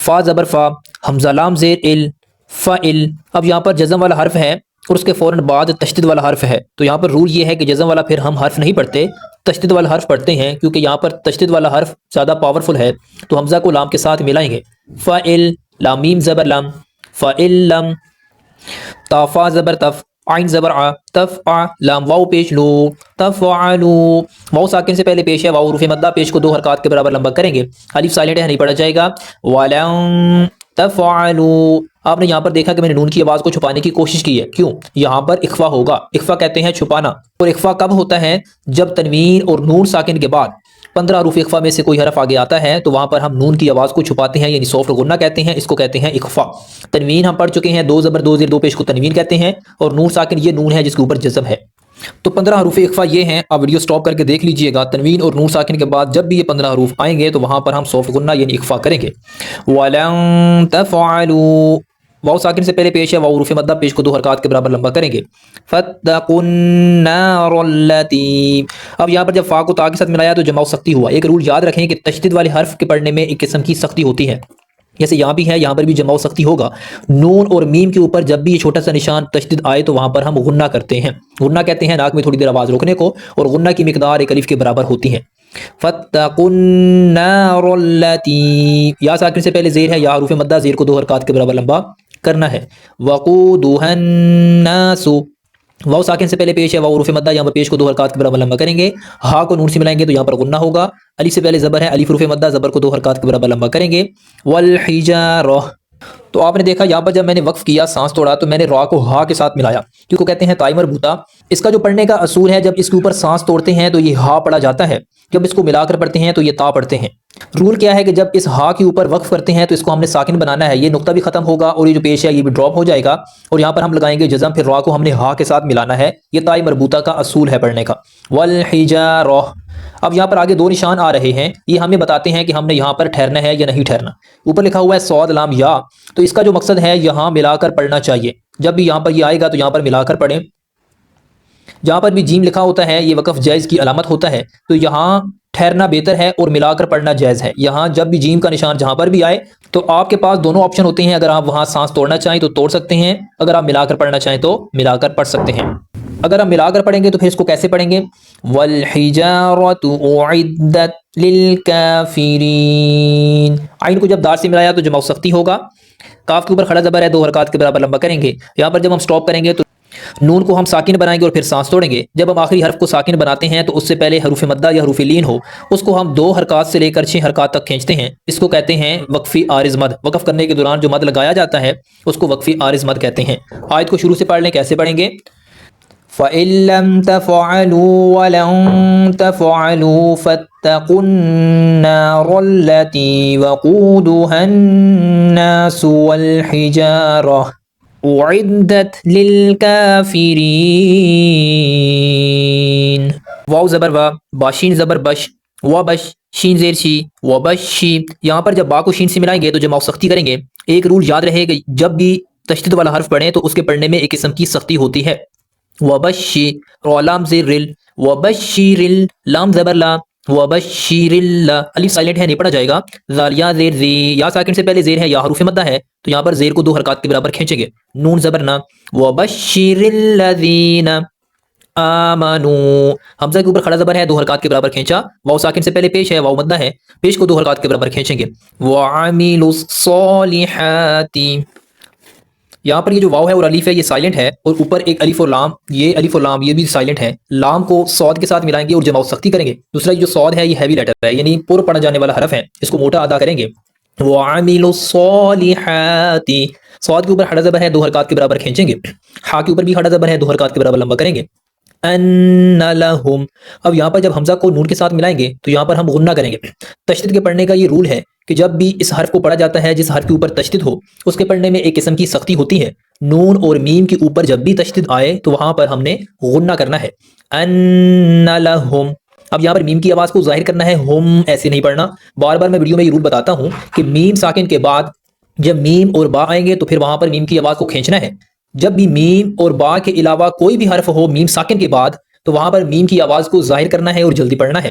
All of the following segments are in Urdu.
فا زبر فا، حمزہ لام زیر ال، فعل۔ اب یہاں پر جزم والا حرف ہے اور اس کے فوراً بعد تشدید والا حرف ہے، تو یہاں پر رول یہ ہے کہ جزم والا پھر ہم حرف نہیں پڑھتے، تشدید والا حرف پڑھتے ہیں، کیونکہ یہاں پر تشدید والا حرف زیادہ پاورفل ہے، تو حمزہ کو لام کے ساتھ ملائیں گے۔ فعل، لام میم زبر لام، فعلم۔ تافا زبر تف، عین زبر ع، تفع، لام واو پیش لو، تفعلو۔ واو ساکن سے پہلے پیش ہے، واو حروف مدہ، پیش کو 2 حرکات کے برابر لمبا کریں گے۔ الف سائلنٹ ہے، نہیں پڑھا جائے گا۔ ولن تفعلوا، آپ نے یہاں پر دیکھا کہ میں نے نون کی آواز کو چھپانے کی کوشش کی ہے، کیوں؟ یہاں پر اخفا ہوگا، اخفا کہتے ہیں چھپانا، اور اخفا کب ہوتا ہے؟ جب تنوین اور نون ساکن کے بعد 15 حروف اخفا میں سے کوئی حرف آگے آتا ہے تو وہاں پر ہم نون کی آواز کو چھپاتے ہیں، یعنی سافٹ غنہ کہتے ہیں، اس کو کہتے ہیں اخفا۔ تنوین ہم پڑھ چکے ہیں، 2 زبر 2 زیر 2 پیش کو تنوین کہتے ہیں، اور نون ساکن یہ نون ہے جس کے اوپر جزم ہے۔ تو 15 حروف اخفا یہ ہیں، آپ ویڈیو سٹاپ کر کے دیکھ لیجئے گا، تنوین اور نون ساکن کے بعد جب بھی یہ 15 حروف آئیں گے تو وہاں پر ہم سافٹ غنہ یعنی اخفا کریں گے۔ وَلَن تَفْعَلُوا، واو ساکن سے پہلے پیش ہے، واو حروف مدہ، پیش کو 2 حرکات کے برابر لمبا کریں گے۔ فَاتَّقُوا النَّارَ الَّتِي، اب یہاں پر جب فا کو تا کے ساتھ ملایا تو جمع سختی ہوا۔ ایک رول یاد رکھیں کہ تشدید والے حرف کے پڑھنے میں ایک قسم کی سختی ہوتی ہے، جیسے یہاں بھی ہے، یہاں پر بھی جمع سختی ہوگا۔ نون اور میم کے اوپر جب بھی یہ چھوٹا سا نشان تشدید آئے تو وہاں پر ہم غنہ کرتے ہیں۔ غنہ کہتے ہیں ناک میں تھوڑی دیر آواز روکنے کو، اور غنہ کی مقدار ایک الف کے برابر ہوتی ہے۔ فَاتَّقُوا النَّارَ الَّتِي، یا ساکن سے پہلے زیر ہے، یا حروف مدہ، زیر کو 2 حرکات کے برابر لمبا کرنا ہے۔ وَقُودُهَا النَّاسُ، واو ساکن سے پہلے پیش ہے، واو حروف مدہ، یہاں پر پیش کو 2 حرکات کے برابر لمبا کریں گے۔ ہا کو نون سے ملائیں گے تو یہاں پر غنہ ہوگا۔ الف سے پہلے زبر ہے، الف حروف مدہ، زبر کو 2 حرکات کے برابر لمبا کریں گے۔ والحجارہ، تو آپ نے دیکھا یہاں پر جب میں نے وقف کیا، سانس توڑا، تو میں نے را کو ہا کے ساتھ ملایا، کیونکہ کہتے ہیں تائی مربوطہ۔ اس کا جو پڑھنے کا اصول ہے، جب اس کے اوپر سانس توڑتے ہیں تو یہ ہا پڑھا جاتا ہے، جب اس کو ملا کر پڑھتے ہیں تو یہ تا پڑھتے ہیں۔ رول کیا ہے کہ جب اس ہا کے اوپر وقف کرتے ہیں تو اس کو ہم نے ساکن بنانا ہے، یہ نقطہ بھی ختم ہوگا اور یہ جو پیش ہے یہ بھی ڈراپ ہو جائے گا، اور یہاں پر ہم لگائیں گے جزم، پھر را کو ہم نے ہا کے ساتھ ملانا ہے۔ یہ تائی مربوطہ کا اصول ہے پڑھنے کا۔ والحجارہ، اب یہاں پر آگے 2 نشان آ رہے ہیں، یہ ہمیں بتاتے ہیں کہ ہم نے یہاں پر ٹھہرنا ہے یا نہیں ٹھہرنا۔ اوپر لکھا ہوا ہے صاد لام یا، تو اس کا جو مقصد ہے یہاں ملا کر پڑھنا چاہیے، جب بھی یہاں پر یہ آئے گا تو یہاں پر ملا کر پڑھیں۔ جہاں پر بھی جیم لکھا ہوتا ہے یہ وقف جائز کی علامت ہوتا ہے، تو یہاں ٹھہرنا بہتر ہے اور ملا کر پڑھنا جائز ہے۔ یہاں جب بھی جیم کا نشان جہاں پر بھی آئے تو آپ کے پاس دونوں آپشن ہوتے ہیں، اگر آپ وہاں سانس توڑنا چاہیں تو توڑ سکتے ہیں، اگر آپ ملا کر پڑھنا چاہیں تو ملا کر پڑھ سکتے ہیں۔ اگر ہم ملا کر پڑھیں گے تو پھر اس کو کیسے پڑھیں گے؟ وَالْحِجَارَةُ أُعِدَّتْ لِلْكَافِرِينَ، عین کو جب دال سے ملایا تو جمع سختی ہوگا۔ کاف کے اوپر کھڑا زبر ہے، 2 حرکات کے برابر لمبا کریں گے۔ یہاں پر جب ہم سٹاپ کریں گے تو نون کو ہم ساکن بنائیں گے اور پھر سانس توڑیں گے۔ جب ہم آخری حرف کو ساکن بناتے ہیں تو اس سے پہلے حروف مدہ یا حروف لین ہو، اس کو ہم 2 حرکات سے لے کر 6 حرکات تک کھینچتے ہیں، اس کو کہتے ہیں وقفی عارض مد۔ وقف کرنے کے دوران جو مد لگایا جاتا ہے اس کو وقفی عارض مد کہتے ہیں۔ آیت کو شروع سے پڑھ لیں، کیسے پڑھیں گے؟ فَإِن لَّمْ تَفْعَلُوا وَلَن تَفْعَلُوا فَاتَّقُوا النَّارَ الَّتِي وَقُودُهَا النَّاسُ وَالْحِجَارَةُ اعدت للکافرین۔ واو زبر وا، باشین زبر بش، و بش، شین زیر شی، و بش شی۔ یہاں پر جب با کو شین سے ملائیں گے تو جمع سختی کریں گے۔ ایک رول یاد رہے کہ جب بھی تشدید والا حرف پڑھیں تو اس کے پڑھنے میں ایک قسم کی سختی ہوتی ہے۔ و بش شی، را لام زیر رل، و بش شی رل، لام زبر لا، وبشر اللہ، الف سائلنٹ ہے، نہیں پڑھا جائے گا۔ زالیا زیر زی، یا ساکن سے پہلے زیر ہے، یا حروف مدہ ہے، تو یہاں پر زیر کو 2 حرکات کے برابر کھینچیں گے۔ نون زبر نا، وبشر الذین آمنوا، حمزہ کے اوپر کھڑا زبر ہے، 2 حرکات کے برابر کھینچا۔ واو ساکن سے پہلے پیش ہے، واو مدہ ہے، پیش کو 2 حرکات کے برابر کھینچیں گے۔ وعملوا الصالحات، یہاں پر یہ جو واو ہے اور الف ہے یہ سائلنٹ ہے، اور اوپر ایک الف اور لام، یہ الف اور لام یہ بھی سائلنٹ ہے۔ لام کو صاد کے ساتھ ملائیں گے اور جمع سختی کریں گے۔ دوسرا جو صاد ہے یہ ہیوی لیٹر ہے، یعنی پر پڑھا جانے والا حرف ہے، اس کو موٹا ادا کریں گے۔ وعملوا الصالحات، صاد کے اوپر کھڑا زبر ہے، 2 حرکات کے برابر کھینچیں گے۔ ہا کے اوپر بھی کھڑا زبر ہے، 2 حرکات کے برابر لمبا کریں گے۔ ان لہم، اب یہاں پر جب حمزہ کو نون کے ساتھ ملائیں گے تو یہاں پر ہم غنہ کریں گے۔ تشدید کے پڑھنے کا یہ رول ہے کہ جب بھی اس حرف کو پڑھا جاتا ہے جس حرف کے اوپر تشدید ہو، اس کے پڑھنے میں ایک قسم کی سختی ہوتی ہے۔ نون اور میم کے اوپر جب بھی تشدید آئے تو وہاں پر ہم نے غنہ کرنا ہے۔ ان لہم، اب یہاں پر میم کی آواز کو ظاہر کرنا ہے، ہم ایسے نہیں پڑھنا۔ بار بار میں ویڈیو میں یہ رول بتاتا ہوں کہ میم ساکن کے بعد جب میم اور با آئیں گے تو پھر وہاں پر میم کی آواز کو کھینچنا ہے۔ جب بھی میم اور با کے علاوہ کوئی بھی حرف ہو میم ساکن کے بعد تو وہاں پر میم کی آواز کو ظاہر کرنا ہے اور جلدی پڑھنا ہے۔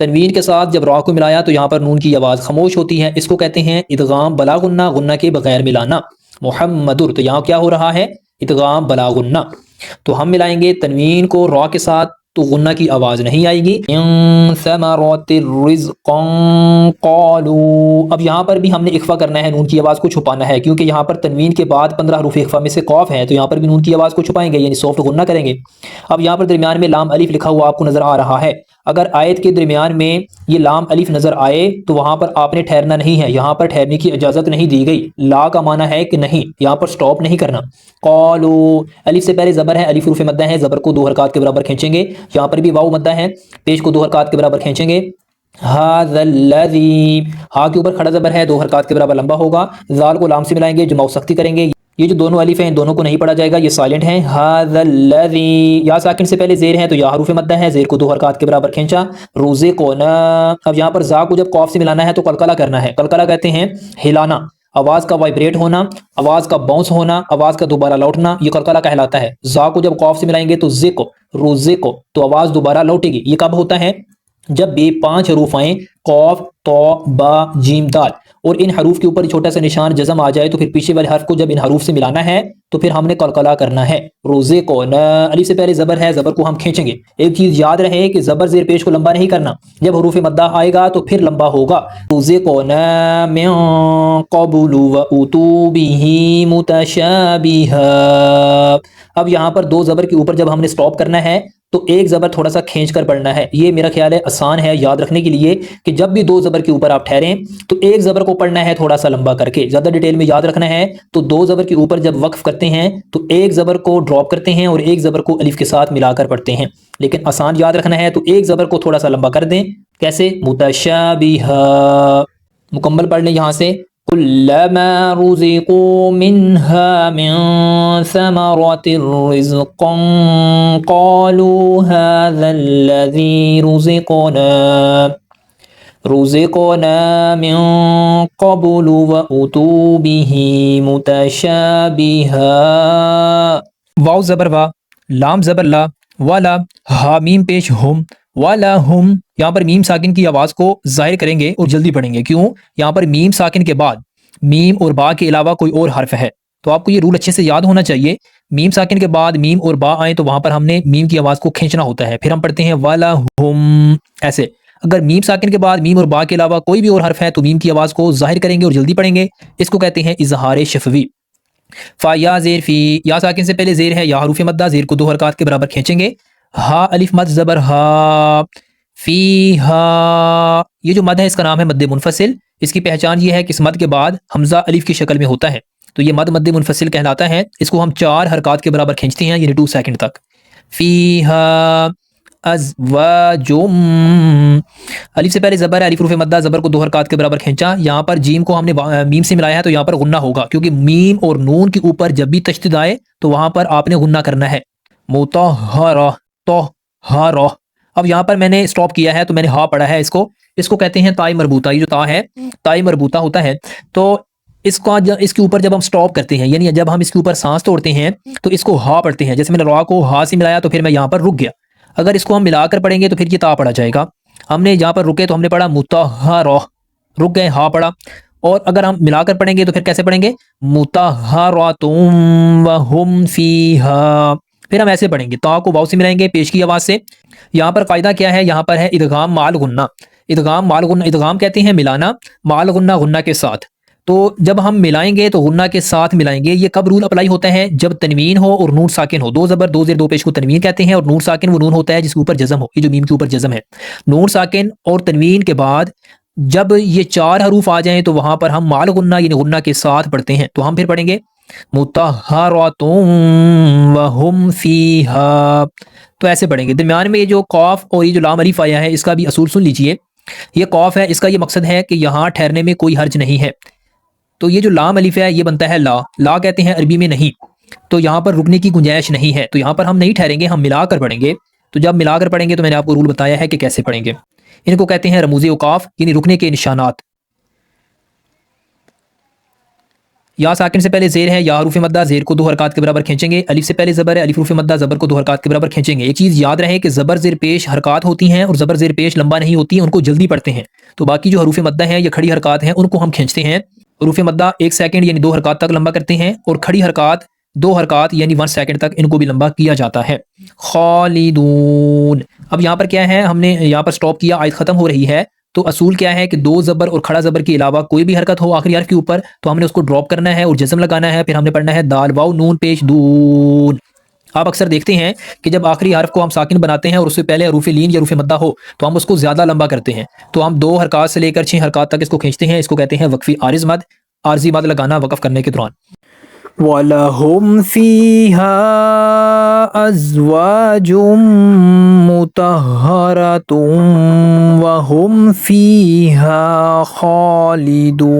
تنوین کے ساتھ جب را کو ملایا تو یہاں پر نون کی آواز خاموش ہوتی ہے، اس کو کہتے ہیں ادغام بلا غنہ، غنہ کے بغیر ملانا۔ محمدر، تو یہاں کیا ہو رہا ہے؟ ادغام بلا غنہ۔ تو ہم ملائیں گے تنوین کو را کے ساتھ تو غنہ کی آواز نہیں آئے گی۔ من ثمرات رزقا قالوا، اب یہاں پر بھی ہم نے اخفا کرنا ہے، نون کی آواز کو چھپانا ہے، کیونکہ یہاں پر تنوین کے بعد 15 حروف اخفا میں سے قاف ہے، تو یہاں پر بھی نون کی آواز کو چھپائیں گے، یعنی سافٹ غنہ کریں گے۔ اب یہاں پر درمیان میں لام الف لکھا ہوا آپ کو نظر آ رہا ہے، اگر آیت کے درمیان میں یہ لام الف نظر آئے تو وہاں پر آپ نے ٹھہرنا نہیں ہے، یہاں پر ٹھہرنے کی اجازت نہیں دی گئی۔ لا کا معنی ہے کہ نہیں، یہاں پر سٹاپ نہیں کرنا۔ قالو، الف سے پہلے زبر ہے، الف حروف مدہ ہے، زبر کو 2 حرکات کے برابر کھینچیں گے، یہاں پر بھی واو مدہ ہے، پیش کو 2 حرکات کے برابر کھینچیں گے۔ ھذا الذی، ہا کے اوپر کھڑا زبر ہے، 2 حرکات کے برابر لمبا ہوگا، زال کو لام سے ملائیں گے، جمع سختی کریں گے، یہ جو دونوں الف ہیں ان دونوں کو نہیں پڑھا جائے گا، یہ سائلنٹ ہیں۔ ھذا الذی، یا ساکن سے پہلے زیر ہے تو یا حروف مدہ ہے، زیر کو 2 حرکات کے برابر کھینچا۔ رزقنا، اب یہاں پر زا کو جب قاف سے ملانا ہے تو قلقلہ کرنا ہے، قلقلہ کہتے ہیں ہلانا، آواز کا وائبریٹ ہونا، آواز کا باؤنس ہونا، آواز کا دوبارہ لوٹنا، یہ قلقلہ کہلاتا ہے۔ زا کو جب قاف سے ملائیں گے تو زکو، رزقو، تو آواز دوبارہ لوٹے گی، یہ کب ہوتا ہے؟ جب بھی 5 حروف آئیں، قاف، تو، با، جیم، دال، اور ان حروف کے اوپر چھوٹا سا نشان جزم آ جائے تو پھر پیچھے والے حرف کو جب ان حروف سے ملانا ہے تو پھر ہم نے قلقلہ کرنا ہے۔ روزے کو ن، الف سے پہلے زبر ہے، زبر کو ہم کھینچیں گے۔ ایک چیز یاد رہے کہ زبر زیر پیش کو لمبا نہیں کرنا، جب حروف مدہ آئے گا تو پھر لمبا ہوگا۔ روزے کو ن من قبل واتوا به متشابہا، اب یہاں پر 2 زبر کے اوپر جب ہم نے سٹاپ کرنا ہے تو ایک زبر تھوڑا سا کھینچ کر پڑھنا ہے، یہ میرا خیال ہے آسان ہے یاد رکھنے کے لیے کہ جب بھی 2 زبر کے اوپر آپ ٹھہریں تو ایک زبر کو پڑھنا ہے تھوڑا سا لمبا کر کے، زیادہ ڈیٹیل میں یاد رکھنا ہے تو 2 زبر کے اوپر جب وقف کرتے ہیں تو ایک زبر کو ڈراپ کرتے ہیں اور ایک زبر کو الف کے ساتھ ملا کر پڑھتے ہیں، لیکن آسان یاد رکھنا ہے تو ایک زبر کو تھوڑا سا لمبا کر دیں۔ کیسے؟ متشابہا، مکمل پڑھ لیں یہاں سے۔ كلما رزقوا منها من ثمرة رزقا قالوا هذا الذي رزقنا من قبل وأتوا به متشابها، واو زبر وا، لام زبر لا، والا، ہا میم پیش ہم، والا ہم، یہاں پر میم ساکن کی آواز کو ظاہر کریں گے اور جلدی پڑھیں گے، کیوں؟ یہاں پر میم ساکن کے بعد میم اور با کے علاوہ کوئی اور حرف ہے، تو آپ کو یہ رول اچھے سے یاد ہونا چاہیے، میم ساکن کے بعد میم اور با آئیں تو وہاں پر ہم نے میم کی آواز کو کھینچنا ہوتا ہے، پھر ہم پڑھتے ہیں والا ہم ایسے۔ اگر میم ساکن کے بعد میم اور با کے علاوہ کوئی بھی اور حرف ہے تو میم کی آواز کو ظاہر کریں گے اور جلدی پڑھیں گے، اس کو کہتے ہیں اظہار شفوی۔ فا یا زیر فی، یا ساکن سے پہلے زیر ہے، یا حروف مدہ، زیر کو 2 حرکات کے برابر کھینچیں گے۔ ہا الف مد زبر ہا، فی ہا، یہ جو مد ہے اس کا نام ہے مد منفصل، اس کی پہچان یہ ہے کہ اس مد کے بعد حمزہ الف کی شکل میں ہوتا ہے تو یہ مد منفصل کہلاتا ہے، اس کو ہم 4 حرکات کے برابر کھینچتے ہیں، یعنی 2 سیکنڈ تک۔ فی ہا ازواج، الف سے پہلے زبر ہے، الف حروف مدہ، زبر کو 2 حرکات کے برابر کھینچا، یہاں پر جیم کو ہم نے میم سے ملایا ہے تو یہاں پر غنہ ہوگا، کیونکہ میم اور نون کے اوپر جب بھی تشدید آئے تو وہاں پر آپ نے غنہ کرنا ہے۔ مطہرہ، طہرہ، اب یہاں پر میں نے سٹاپ کیا ہے تو میں نے ہا پڑھا ہے، اس کو کہتے ہیں تائی مربوطہ، یہ جو تا ہے تائی مربوطہ ہوتا ہے، تو اس کے اوپر جب ہم سٹاپ کرتے ہیں، یعنی جب ہم اس کے اوپر سانس توڑتے ہیں تو اس کو ہا پڑھتے ہیں، جیسے میں نے را کو ہا سے ملایا تو پھر میں یہاں پر رک گیا، اگر اس کو ہم ملا کر پڑھیں گے تو پھر یہ تا پڑھا جائے گا، ہم نے یہاں پر رکے تو ہم نے پڑھا مطہرہ، رک گئے، ہا پڑھا، اور اگر ہم ملا کر پڑھیں گے تو پھر کیسے پڑھیں گے؟ مطہرۃ وہم فیہا، پھر ہم ایسے پڑھیں گے، تا کو واو سے ملائیں گے پیش کی آواز سے۔ یہاں پر قاعدہ کیا ہے؟ یہاں پر ہے ادغام مال غنہ، ادغام مال غنہ، ادغام کہتے ہیں ملانا، مال غنہ، غنہ کے ساتھ، تو جب ہم ملائیں گے تو غنہ کے ساتھ ملائیں گے، یہ کب رول اپلائی ہوتا ہے؟ جب تنوین ہو اور نون ساکن ہو، 2 زبر 2 زیر 2 پیش کو تنوین کہتے ہیں، اور نون ساکن وہ نون ہوتا ہے جس کے اوپر جزم ہو، یہ جو میم کے اوپر جزم ہے، نون ساکن اور تنوین کے بعد جب یہ 4 حروف آ جائیں تو وہاں پر ہم مال غنہ یعنی غنہ کے ساتھ پڑھتے ہیں، تو ہم پھر پڑھیں گے مطہرۃ وہم فیہا، تو ایسے پڑھیں گے۔ درمیان میں یہ جو قاف اور یہ جو لام الف آیا ہے اس کا بھی اصول سن لیجئے، یہ قاف ہے، اس کا یہ مقصد ہے کہ یہاں ٹھہرنے میں کوئی حرج نہیں ہے، تو یہ جو لام الف ہے یہ بنتا ہے لا، لا کہتے ہیں عربی میں نہیں، تو یہاں پر رکنے کی گنجائش نہیں ہے، تو یہاں پر ہم نہیں ٹھہریں گے، ہم ملا کر پڑھیں گے، تو جب ملا کر پڑھیں گے تو میں نے آپ کو رول بتایا ہے کہ کیسے پڑھیں گے، ان کو کہتے ہیں رموز اوقاف، یعنی رکنے کے نشانات۔ یا ساکن سے پہلے زیر ہے یا حروف مدہ، زیر کو 2 حرکات کے برابر کھینچیں گے. الف سے پہلے زبر ہے، الف حروف مدہ، زبر کو 2 حرکات کے برابر کھینچیں گے. ایک چیز یاد رہے کہ زبر زیر پیش حرکات ہوتی ہیں اور زبر زیر پیش لمبا نہیں ہوتی ہیں، ان کو جلدی پڑھتے ہیں. تو باقی جو حروف مدہ ہیں یا کھڑی حرکات ہیں ان کو ہم کھینچتے ہیں. حروف مدہ 1 سیکنڈ یعنی 2 حرکات تک لمبا کرتے ہیں، اور کھڑی حرکات 2 حرکات یعنی 1 سیکنڈ تک ان کو بھی لمبا کیا جاتا ہے. خالدون. اب یہاں پر کیا ہے، ہم نے یہاں پر سٹاپ کیا، آیت ختم ہو رہی ہے. تو اصول کیا ہے کہ 2 زبر اور کھڑا زبر کے علاوہ کوئی بھی حرکت ہو آخری حرف کے اوپر تو ہم نے اس کو ڈراپ کرنا ہے اور جزم لگانا ہے. پھر ہم نے پڑھنا ہے دال واو نون پیش دون. آپ اکثر دیکھتے ہیں کہ جب آخری حرف کو ہم ساکن بناتے ہیں اور اس سے پہلے حروف لین یا حروف مدہ ہو تو ہم اس کو زیادہ لمبا کرتے ہیں. تو ہم 2 حرکات سے لے کر 6 حرکات تک اس کو کھینچتے ہیں. اس کو کہتے ہیں وقفی عارض مد. عارضی مد لگانا وقف کرنے کے دوران. وَلَهُمْ فِيهَا أَزْوَاجٌ مُطَهَّرَةٌ وَهُمْ فِيهَا خَالِدُونَ.